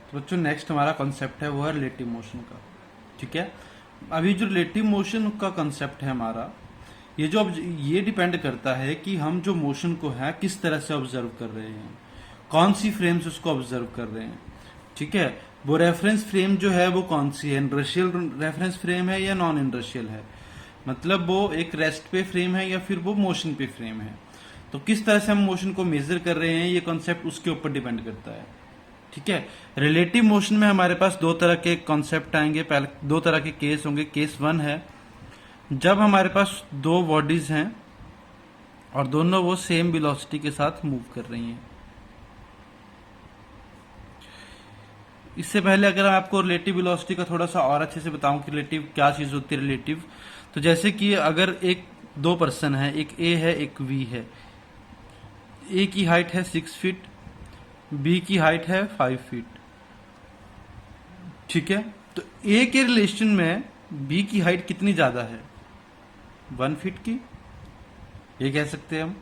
तो बच्चों नेक्स्ट हमारा कॉन्सेप्ट है वो है रिलेटिव मोशन का। ठीक है, अभी जो रिलेटिव मोशन का कॉन्सेप्ट है हमारा, ये जो ये डिपेंड करता है कि हम जो मोशन को है किस तरह से ऑब्जर्व कर रहे हैं, कौन सी फ्रेम से उसको ऑब्जर्व कर रहे हैं। ठीक है, वो रेफरेंस फ्रेम जो है वो कौन सी है, इनर्शियल रेफरेंस फ्रेम है या नॉन इनर्शियल है, मतलब वो एक रेस्ट पे फ्रेम है या फिर वो मोशन पे फ्रेम है। तो किस तरह से हम मोशन को मेजर कर रहे हैं ये कॉन्सेप्ट उसके ऊपर डिपेंड करता है। ठीक है, रिलेटिव मोशन में हमारे पास दो तरह के कॉन्सेप्ट आएंगे। पहले दो तरह के केस होंगे। केस वन है जब हमारे पास दो बॉडीज हैं और दोनों वो सेम वेलोसिटी के साथ मूव कर रही हैं। इससे पहले अगर आपको रिलेटिव वेलोसिटी का थोड़ा सा और अच्छे से बताऊं कि रिलेटिव क्या चीज होती है रिलेटिव, तो जैसे कि अगर एक दो पर्सन है, एक ए है एक बी है, ए की हाइट है 6 फीट, बी की हाइट है 5 फीट। ठीक है, तो ए के रिलेशन में बी की हाइट कितनी ज्यादा है, 1 फीट की, ये कह सकते हैं हम।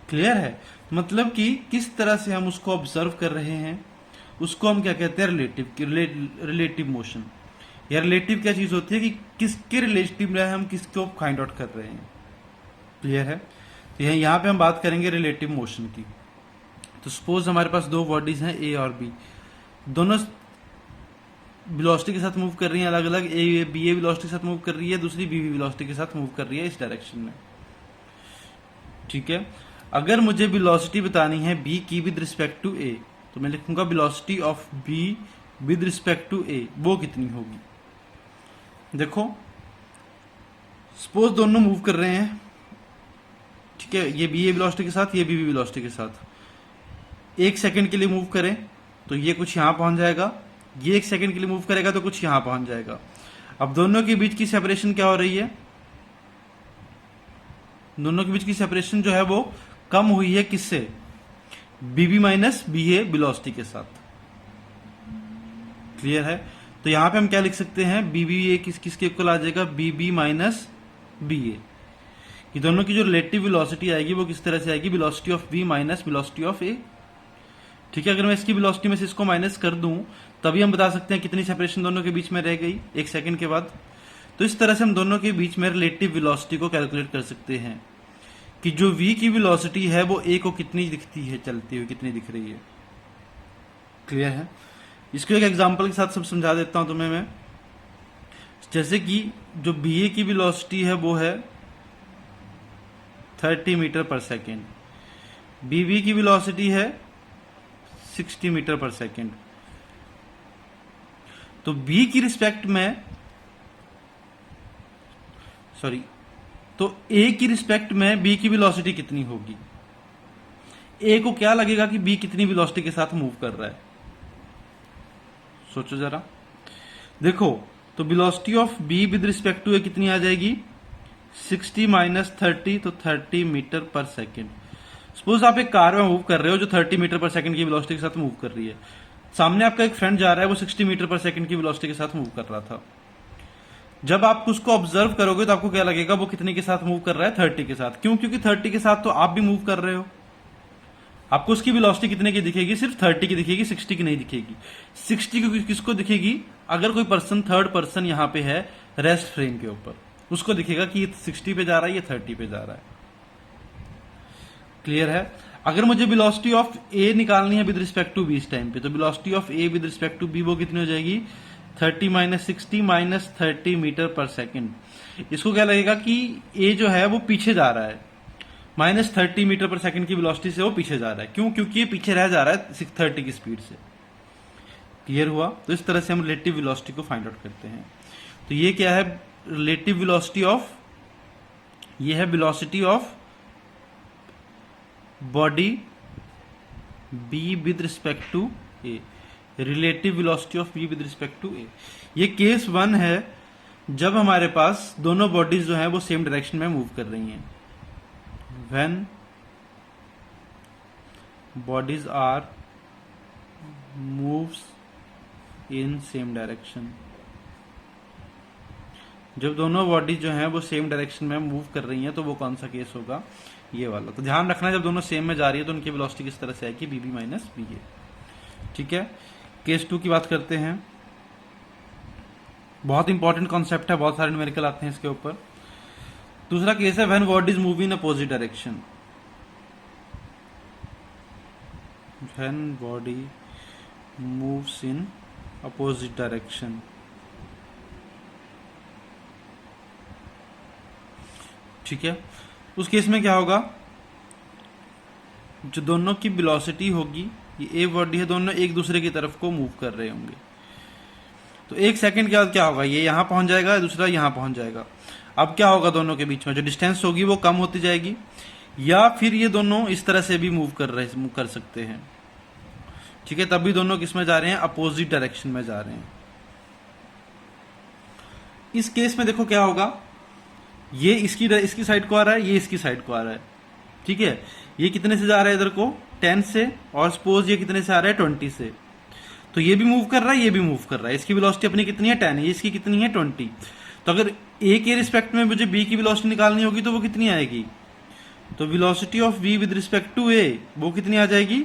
क्लियर है, मतलब कि किस तरह से हम उसको ऑब्जर्व कर रहे हैं उसको हम क्या कहते हैं, रिलेटिव मोशन। या रिलेटिव क्या चीज होती है कि किसके रिलेटिव में हम किसको फाइंड आउट कर रहे हैं। क्लियर है, तो यहाँ पे हम बात करेंगे रिलेटिव मोशन की। तो सपोज हमारे पास दो बॉडीज हैं ए और बी, दोनों वेलोसिटी के साथ मूव कर रही हैं अलग अलग। ए बी ए वेलोसिटी के साथ मूव कर रही है, दूसरी बी वेलोसिटी के साथ मूव कर रही है इस डायरेक्शन में। ठीक है, अगर मुझे वेलोसिटी बतानी है बी की विद रिस्पेक्ट टू ए, तो मैं लिखूंगा velocity of B with respect to A, वो कितनी होगी। देखो सपोज दोनों मूव कर रहे हैं, ठीक है, ये बी ए वेलोसिटी के साथ, ये बी वेलोसिटी के साथ। 1 सेकंड के लिए मूव करें तो ये कुछ यहां पहुंच जाएगा, ये 1 सेकंड के लिए मूव करेगा तो कुछ यहां पहुंच जाएगा। अब दोनों के बीच की सेपरेशन क्या हो रही है, दोनों के बीच की सेपरेशन जो है वो कम हुई है किससे, बीबी माइनस बी ए वेलोसिटी के साथ। क्लियर है, तो यहां पे हम क्या लिख सकते हैं, बीबी ए किसके इक्वल आ जाएगा, बीबी माइनस बी ए। ये दोनों की जो रिलेटिव वेलोसिटी आएगी वो किस तरह से आएगी, velocity of B minus velocity of A. ठीक है, अगर मैं इसकी वेलोसिटी में से इसको माइनस कर दूं तभी हम बता सकते हैं कितनी सेपरेशन दोनों के बीच में रह गई 1 सेकंड के बाद। तो इस तरह से हम दोनों के बीच में रिलेटिव वेलोसिटी को कैलकुलेट कर सकते हैं कि जो v की वेलोसिटी है वो a को कितनी दिखती है, चलती हुई कितनी दिख रही है। क्लियर है, इसको एक एग्जांपल के साथ सब समझा देता हूं तुम्हें मैं। जैसे कि जो bA की वेलोसिटी है वो है 30 मीटर पर सेकेंड, BB की वेलोसिटी है 60 मीटर पर सेकेंड। तो B की रिस्पेक्ट में तो A की रिस्पेक्ट में B की वेलोसिटी कितनी होगी। A को क्या लगेगा कि B कितनी वेलोसिटी के साथ मूव कर रहा है, सोचो जरा। देखो तो velocity of B with respect to A कितनी आ जाएगी, 60 माइनस 30, तो 30 मीटर पर सेकेंड। सपोज आप एक कार में मूव कर रहे हो जो 30 मीटर पर सेकेंड की वेलोसिटी के साथ मूव कर रही है, सामने आपका एक फ्रेंड जा रहा है वो 60 मीटर पर सेकेंड की वेलोसिटी के साथ मूव कर रहा था। जब आप उसको ऑब्जर्व करोगे तो आपको क्या लगेगा, वो कितने के साथ मूव कर रहा है, 30 के साथ। क्यों, क्योंकि 30 के साथ तो आप भी मूव कर रहे हो। आपको उसकी वेलोसिटी कितने की दिखेगी, सिर्फ 30 की दिखेगी, 60 की नहीं दिखेगी। 60 की किसको दिखेगी, अगर कोई पर्सन थर्ड पर्सन यहां पे है रेस्ट फ्रेम के ऊपर, उसको दिखेगा कि ये 60 पे जा रहा है, ये 30 पे जा रहा है। क्लियर है, अगर मुझे वेलोसिटी ऑफ ए निकालनी है विद रिस्पेक्ट टू बी इस टाइम पे, तो velocity of A with respect to B वो कितनी हो जाएगी, 30 minus 60 minus 30 metre per second. इसको क्या लगेगा कि ए जो है वो पीछे जा रहा है, माइनस 30 मीटर पर सेकेंड की वेलोसिटी से वो पीछे जा रहा है। क्यों, क्योंकि ये पीछे रह जा रहा है 30 की स्पीड से। क्लियर हुआ, तो इस तरह से हम रिलेटिव वेलोसिटी को फाइंड आउट करते हैं। तो ये क्या है, रिलेटिव वेलोसिटी ऑफ, ये है velocity of body B with respect to A, relative velocity of B with respect to A. ये केस 1 है जब हमारे पास दोनों बॉडीज जो है वो सेम डायरेक्शन में मूव कर रही हैं। When bodies are moves in same direction, जब दोनों बॉडीज जो है वो सेम डायरेक्शन में मूव कर रही हैं तो वो कौन सा केस होगा, ये वाला। तो ध्यान रखना जब दोनों सेम में जा रही है तो उनकी वेलोसिटी किस तरह से आएगी, बीबी माइनस बी ए। ठीक है, केस 2 की बात करते हैं। बहुत इंपॉर्टेंट कॉन्सेप्ट है, बहुत सारे न्यूमेरिकल आते हैं इसके ऊपर। दूसरा केस है when body is moving in opposite direction. When body moves in opposite direction. ठीक है, उस केस में क्या होगा, जो दोनों की वेलोसिटी होगी, ये ए बॉडी है, दोनों एक दूसरे की तरफ को मूव कर रहे होंगे। तो एक सेकंड के बाद क्या होगा, ये यहां पहुंच जाएगा, दूसरा यहां पहुंच जाएगा। अब क्या होगा, दोनों के बीच में जो डिस्टेंस होगी वो कम होती जाएगी, या फिर ये दोनों इस तरह से भी मूव कर सकते हैं। ठीक है, तब भी दोनों किस में जा रहे हैं, अपोजिट डायरेक्शन में जा रहे हैं। इस केस में देखो क्या होगा, ये इसकी साइड को आ रहा है, ये इसकी साइड को आ रहा है। ठीक है, ये कितने से जा रहा है इधर को, 10 से, और सपोज ये कितने से आ रहा है, 20 से। तो ये भी मूव कर रहा है, ये भी मूव कर रहा है। इसकी वेलोसिटी अपनी कितनी है, 10 है, इसकी कितनी है, 20। तो अगर ए के रिस्पेक्ट में मुझे बी की वेलोसिटी निकालनी होगी तो वो कितनी आएगी, तो velocity of B with respect to A वो कितनी आ जाएगी,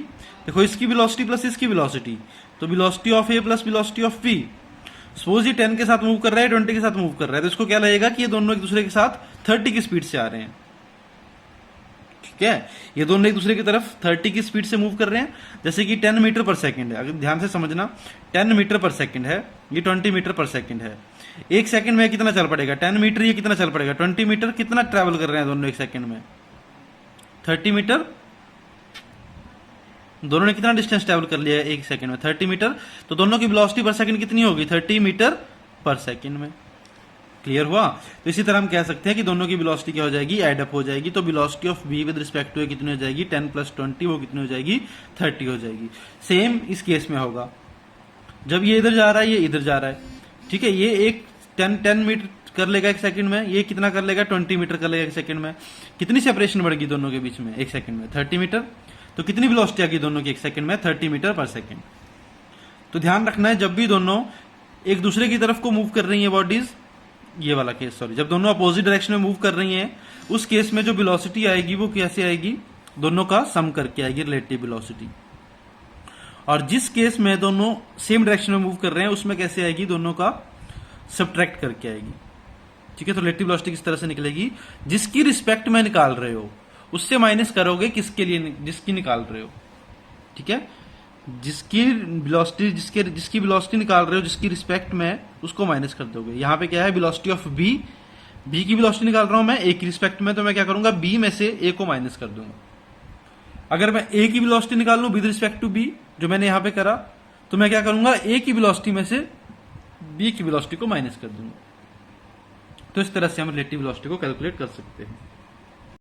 देखो इसकी वेलोसिटी प्लस इसकी वेलोसिटी, तो velocity of A plus velocity of B. Suppose ये 10 के साथ मूव कर रहा है, 20 के साथ मूव कर रहा है, तो इसको क्या लगेगा कि ये दोनों एक दूसरे के साथ 30 की स्पीड से आ रहे हैं। ठीक है, ये दोनों एक दूसरे की तरफ 30 की स्पीड से मूव कर रहे हैं। जैसे कि 10 मीटर पर सेकंड है, अगर ध्यान से समझना, 10 मीटर पर सेकंड है, ये 20 मीटर पर सेकंड है। एक सेकंड में कितना चल पड़ेगा, 10 मीटर, ये कितना चल पड़ेगा, 20 मीटर। कितना ट्रेवल कर रहे हैं दोनों एक सेकंड में, 30 मीटर। दोनों ने कितना डिस्टेंस ट्रेवल कर लिया है एक सेकंड में, 30 मीटर। तो दोनों की वेलोसिटी पर सेकंड कितनी होगी, 30 मीटर पर सेकंड में। क्लियर हुआ। तो इसी तरह हम कह सकते हैं कि दोनों की वेलोसिटी क्या हो जाएगी, एड अप हो जाएगी। तो velocity of B with respect to A कितनी हो जाएगी, 10 प्लस 20 वो कितनी हो जाएगी, 30 हो जाएगी। सेम इस केस में होगा, जब ये इधर जा रहा है, ये इधर जा रहा है। ठीक है, ये एक 10 मीटर कर लेगा एक सेकंड में, ये कितना कर लेगा, 20 मीटर कर लेगा एक सेकंड में। कितनी सेपरेशन बढ़ेगी दोनों के बीच में एक सेकंड में, 30 मीटर। तो कितनी वेलोसिटी आ गई दोनों की एक सेकंड में, 30 मीटर पर सेकंड। तो ध्यान रखना है, जब भी दोनों एक दूसरे की तरफ को मूव कर रही है बॉडीज, ये वाला केस सॉरी, जब दोनों अपोजिट डायरेक्शन में मूव कर रही हैं, उस केस में जो वेलोसिटी आएगी वो कैसे आएगी, दोनों का सम करके आएगी, रिलेटिव वेलोसिटी। और जिस केस में दोनों सेम डायरेक्शन में मूव कर रहे हैं, उसमें कैसे आएगी, दोनों का सब्ट्रैक्ट करके आएगी। ठीक है, तो रिलेटिव वेलोसिटी किस तरह से निकलेगी, जिसकी रिस्पेक्ट में निकाल रहे हो उससे माइनस करोगे किसके लिए, जिसकी निकाल रहे हो। ठीक है, जिसकी वेलोसिटी जिसकी वेलोसिटी निकाल रहे हो, जिसकी रिस्पेक्ट में, उसको माइनस कर दोगे। यहां पे क्या है, वेलोसिटी ऑफ बी, बी की वेलोसिटी निकाल रहा हूं मैं ए की रिस्पेक्ट में, तो मैं क्या करूंगा, बी में से ए को माइनस कर दूंगा। अगर मैं ए की वेलोसिटी निकाल लूं विद रिस्पेक्ट टू बी, जो मैंने यहां पे करा, तो मैं क्या करूंगा, ए की वेलोसिटी में से बी की वेलोसिटी को माइनस कर दूंगा। तो इस तरह से हम रिलेटिव वेलोसिटी को कैलकुलेट कर सकते हैं।